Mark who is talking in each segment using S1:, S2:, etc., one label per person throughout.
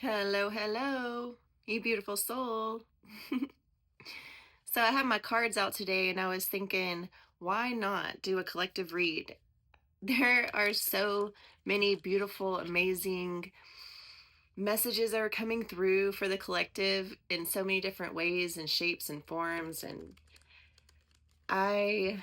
S1: Hello, hello, you beautiful soul. So I have my cards out today and I was thinking, why not do a collective read? There are so many beautiful, amazing messages that are coming through for the collective in so many different ways and shapes and forms, and I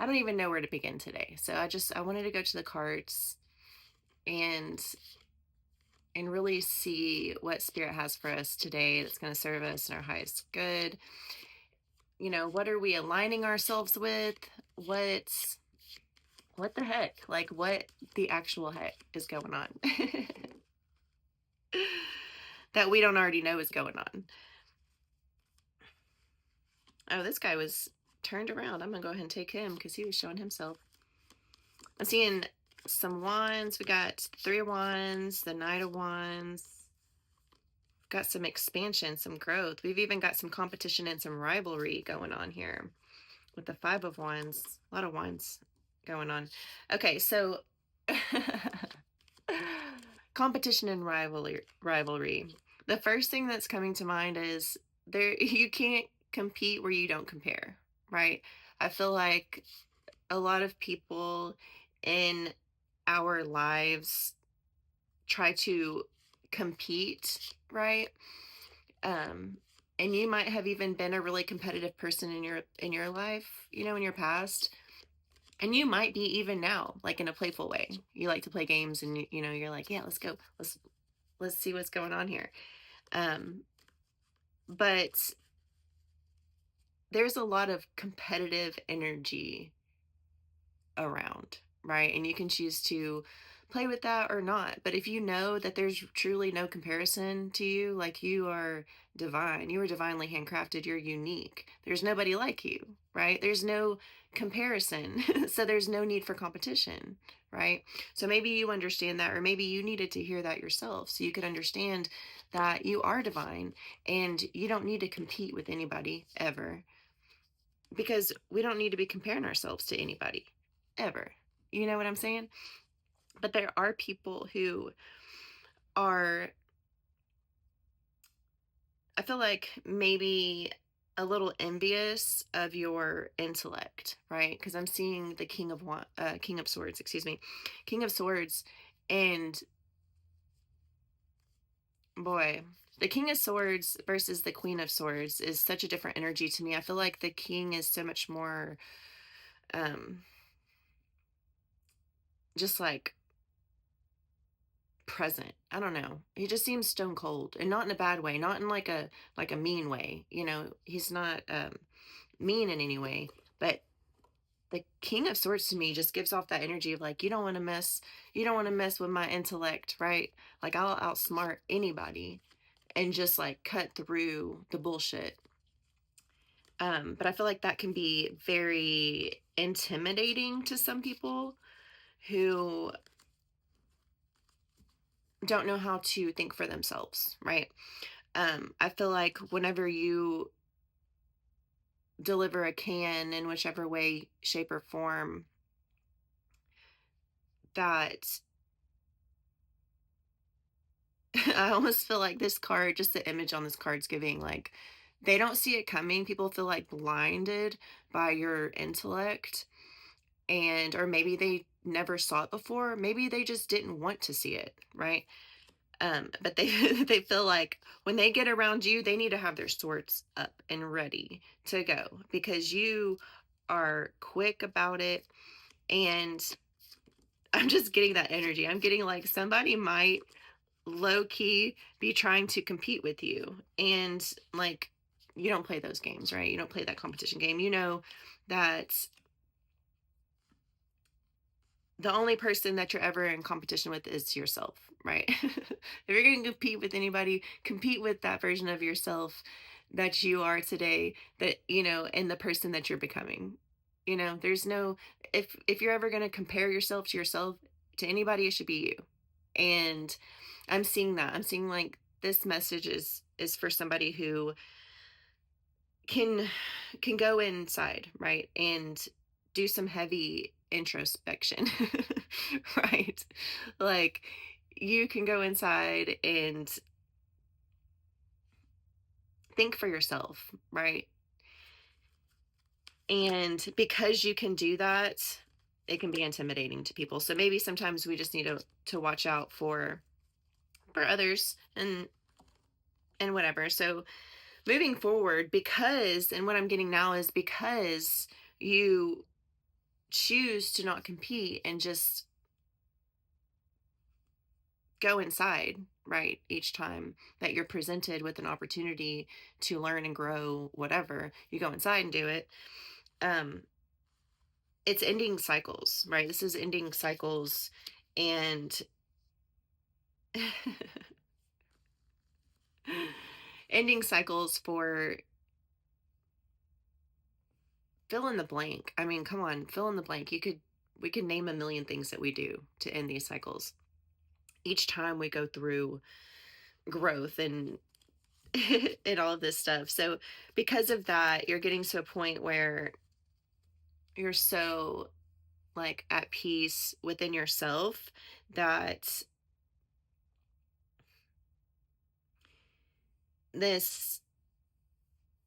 S1: I don't even know where to begin today. So I wanted to go to the cards and really see what spirit has for us today that's going to serve us in our highest good. What are we aligning ourselves with? What the heck? Like, what the actual heck is going on that we don't already know is going on? Oh, this guy was turned around. I'm gonna go ahead and take him because he was showing himself. I'm seeing some wands. We got 3 wands, the Knight of Wands. Got some expansion, some growth. We've even got some competition and some rivalry going on here with the 5 of Wands. A lot of wands going on. Okay, so competition and rivalry. The first thing that's coming to mind is you can't compete where you don't compare, right? I feel like a lot of people in our lives try to compete, right? Um and you might have even been a really competitive person in your life, in your past. And you might be even now, like in a playful way. You like to play games and you're like, yeah, let's go. Let's see what's going on here. Um, but there's a lot of competitive energy around, right? And you can choose to play with that or not. But if you know that there's truly no comparison to you, like you are divine, you are divinely handcrafted, you're unique. There's nobody like you, right? There's no comparison. So there's no need for competition, right? So maybe you understand that, or maybe you needed to hear that yourself so you could understand that you are divine and you don't need to compete with anybody ever, because we don't need to be comparing ourselves to anybody ever. You know what I'm saying? But there are people who are, I feel like, maybe a little envious of your intellect, right? Because I'm seeing the King of Swords, excuse me, King of Swords, and boy, the King of Swords versus the Queen of Swords is such a different energy to me. I feel like the King is so much more, um, just like present. I don't know. He just seems stone cold, and not in a bad way, not in like a mean way. He's not mean in any way, but the King of Swords to me just gives off that energy of like, you don't want to mess with my intellect, right? Like, I'll outsmart anybody and just like cut through the bullshit. But I feel like that can be very intimidating to some people who don't know how to think for themselves, right? I feel like whenever you deliver a can in whichever way, shape, or form, that I almost feel like this card, just the image on this card's giving like they don't see it coming. People feel like blinded by your intellect, and or maybe they never saw it before. Maybe they just didn't want to see it, right? But they they feel like when they get around you, they need to have their swords up and ready to go because you are quick about it. And I'm just getting that energy. I'm getting like somebody might low key be trying to compete with you, and like you don't play those games, right? You don't play that competition game. You know that the only person that you're ever in competition with is yourself, right? If you're going to compete with anybody, compete with that version of yourself that you are today, that, and the person that you're becoming. There's no, if you're ever going to compare yourself to anybody, it should be you. And I'm seeing that. I'm seeing like this message is for somebody who can can go inside, right? And do some heavy introspection. Right? Like you can go inside and think for yourself, right? And because you can do that, it can be intimidating to people. So maybe sometimes we just need to watch out for others and whatever. So moving forward, because and what I'm getting now is because you choose to not compete and just go inside, right? Each time that you're presented with an opportunity to learn and grow, whatever, you go inside and do it. Um, it's ending cycles, right? This is ending cycles and ending cycles for fill in the blank. I mean, come on, fill in the blank. We could name a million things that we do to end these cycles. Each time we go through growth and and all of this stuff. So because of that, you're getting to a point where you're so like at peace within yourself that this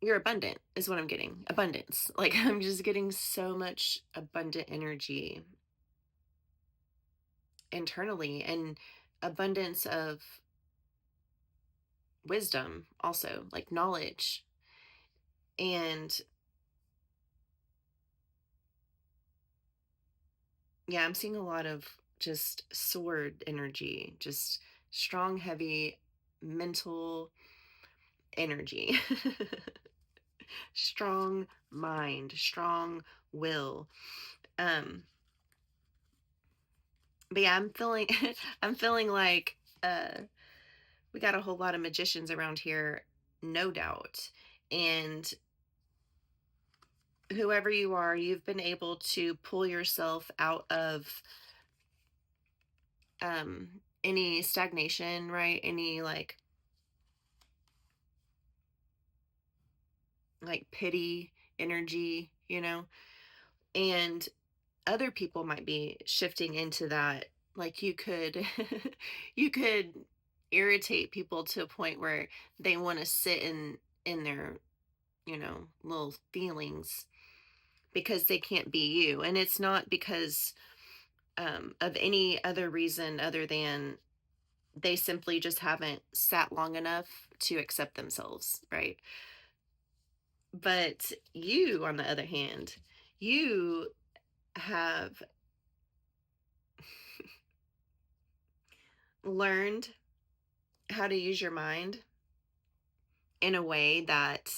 S1: you're abundant is what I'm getting. Abundance. Like I'm just getting so much abundant energy internally and abundance of wisdom also, like knowledge. And yeah, I'm seeing a lot of just sword energy, just strong, heavy mental energy, strong mind, strong will. Um, but yeah, I'm feeling, I'm feeling like we got a whole lot of magicians around here, no doubt. And whoever you are, you've been able to pull yourself out of any stagnation, right? Any like pity energy, you know? And other people might be shifting into that. Like you could you could irritate people to a point where they want to sit in their, little feelings because they can't be you. And it's not because of any other reason other than they simply just haven't sat long enough to accept themselves, right? But you, on the other hand, you have learned how to use your mind in a way that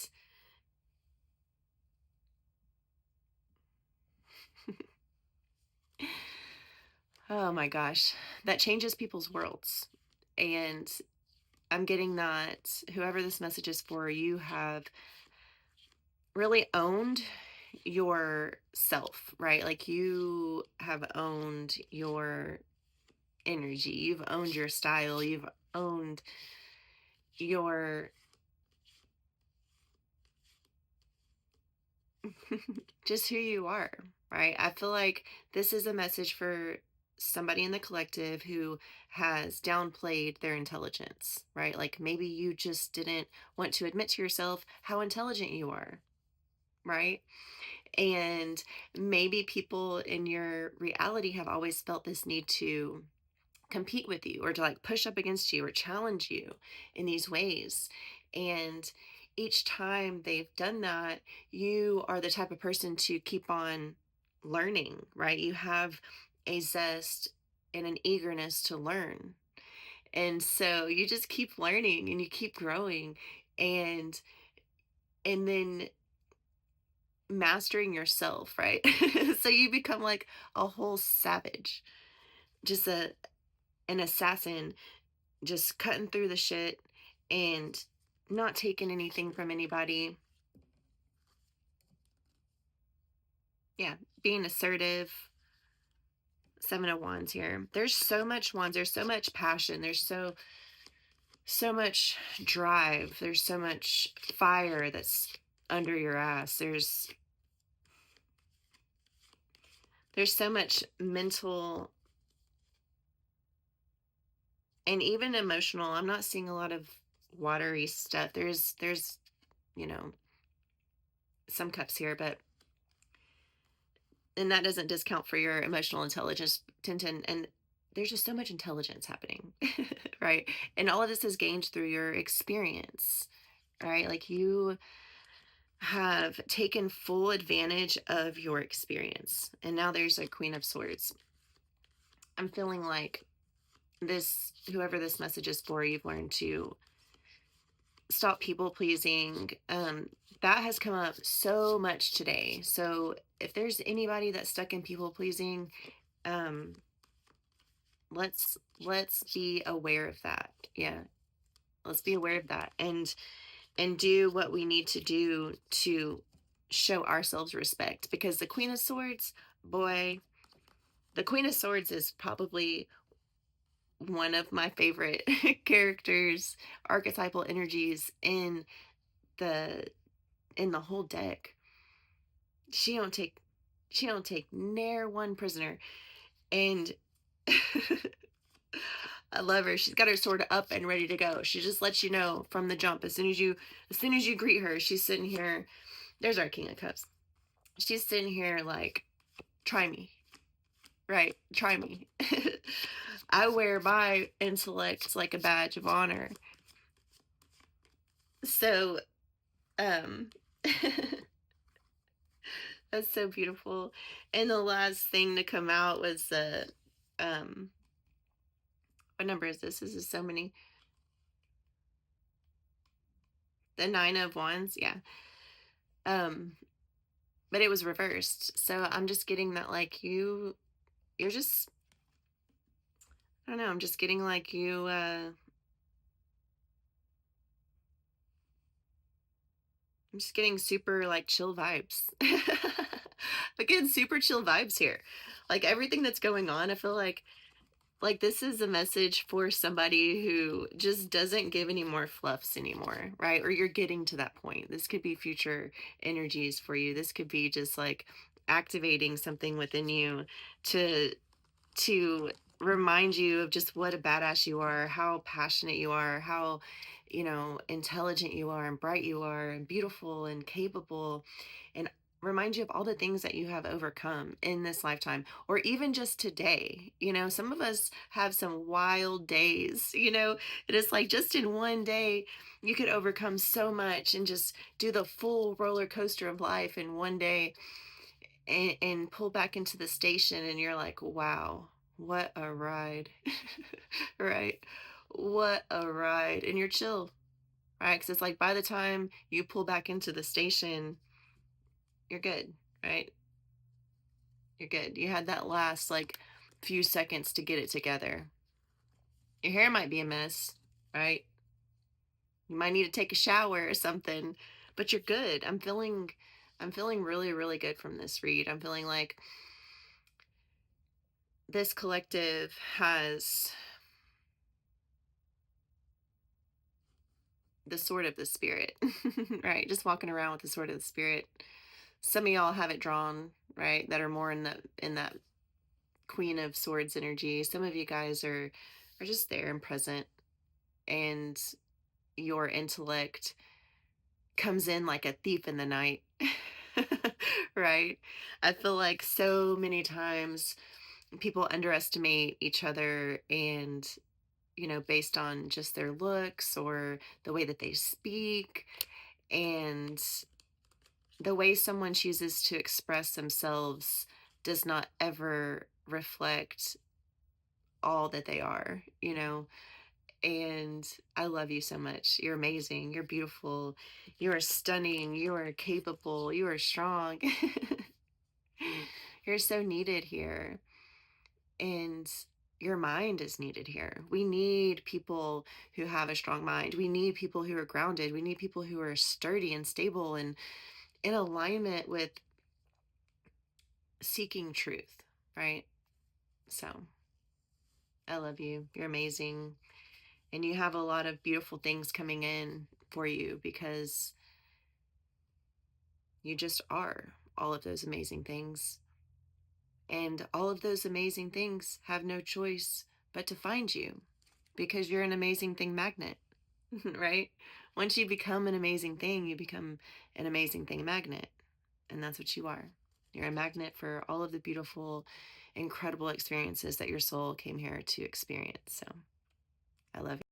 S1: oh my gosh, that changes people's worlds. And I'm getting that whoever this message is for, you have really owned yourself, right? Like you have owned your energy, you've owned your style, you've owned your just who you are, right? I feel like this is a message for somebody in the collective who has downplayed their intelligence, right? Like maybe you just didn't want to admit to yourself how intelligent you are, right? And maybe people in your reality have always felt this need to compete with you or to like push up against you or challenge you in these ways. And each time they've done that, you are the type of person to keep on learning, right? You have a zest and an eagerness to learn. And so you just keep learning and you keep growing and then mastering yourself, right? So you become like a whole savage, just an assassin just cutting through the shit and not taking anything from anybody. Yeah, being assertive. Seven of Wands here. There's so much wands. There's so much passion. There's so much drive. There's so much fire that's under your ass. There's so much mental And even emotional, I'm not seeing a lot of watery stuff. There's, you know, some cups here, but and that doesn't discount for your emotional intelligence, Tintin. And there's just so much intelligence happening, right? And all of this is gained through your experience, right? Like you have taken full advantage of your experience. And now there's a Queen of Swords. I'm feeling like this, whoever this message is for, you've learned to stop people pleasing. That has come up so much today. So if there's anybody that's stuck in people pleasing, um, let's be aware of that. Yeah, let's be aware of that, and do what we need to do to show ourselves respect. Because the Queen of Swords, boy, the Queen of Swords is probably one of my favorite characters, archetypal energies the in the whole deck. She don't take she don't take ne'er one prisoner. And I love her. She's got her sword up and ready to go. She just lets you know from the jump. As soon as you greet her, she's sitting here. There's our King of Cups. She's sitting here like, try me. Right? Try me. I wear my intellect like a badge of honor. So, um that's so beautiful. And the last thing to come out was the um what number is this? This is so many. The Nine of Wands, yeah. Um, but it was reversed. So I'm just getting that like you're just, I don't know, I'm just getting like I'm just getting super like chill vibes. Again, super chill vibes here. Like everything that's going on, I feel like this is a message for somebody who just doesn't give any more fluffs anymore, right? Or you're getting to that point. This could be future energies for you. This could be just like activating something within you to to remind you of just what a badass you are, how passionate you are, how, intelligent you are and bright you are and beautiful and capable, and remind you of all the things that you have overcome in this lifetime or even just today. Some of us have some wild days. It is like just in one day you could overcome so much and just do the full roller coaster of life in one day, and pull back into the station and you're like, wow, what a ride. Right? What a ride. And you're chill, right? Because it's like by the time you pull back into the station, you're good, right? You're good. You had that last like few seconds to get it together. Your hair might be a mess, right? You might need to take a shower or something, but you're good. I'm feeling really, really good from this read. I'm feeling like this collective has the sword of the spirit, right? Just walking around with the sword of the spirit. Some of y'all have it drawn, right? That are more in that Queen of Swords energy. Some of you guys are just there and present, and your intellect comes in like a thief in the night. Right? I feel like so many times people underestimate each other, and based on just their looks or the way that they speak, and the way someone chooses to express themselves does not ever reflect all that they are. And I love you so much. You're amazing. You're beautiful. You are stunning. You are capable. You are strong. You're so needed here. And your mind is needed here. We need people who have a strong mind. We need people who are grounded. We need people who are sturdy and stable and in alignment with seeking truth, right? So I love you. You're amazing. And you have a lot of beautiful things coming in for you because you just are all of those amazing things. And all of those amazing things have no choice but to find you. because you're an amazing thing magnet, right? Once you become an amazing thing, you become an amazing thing magnet. And that's what you are. You're a magnet for all of the beautiful, incredible experiences that your soul came here to experience. So I love you.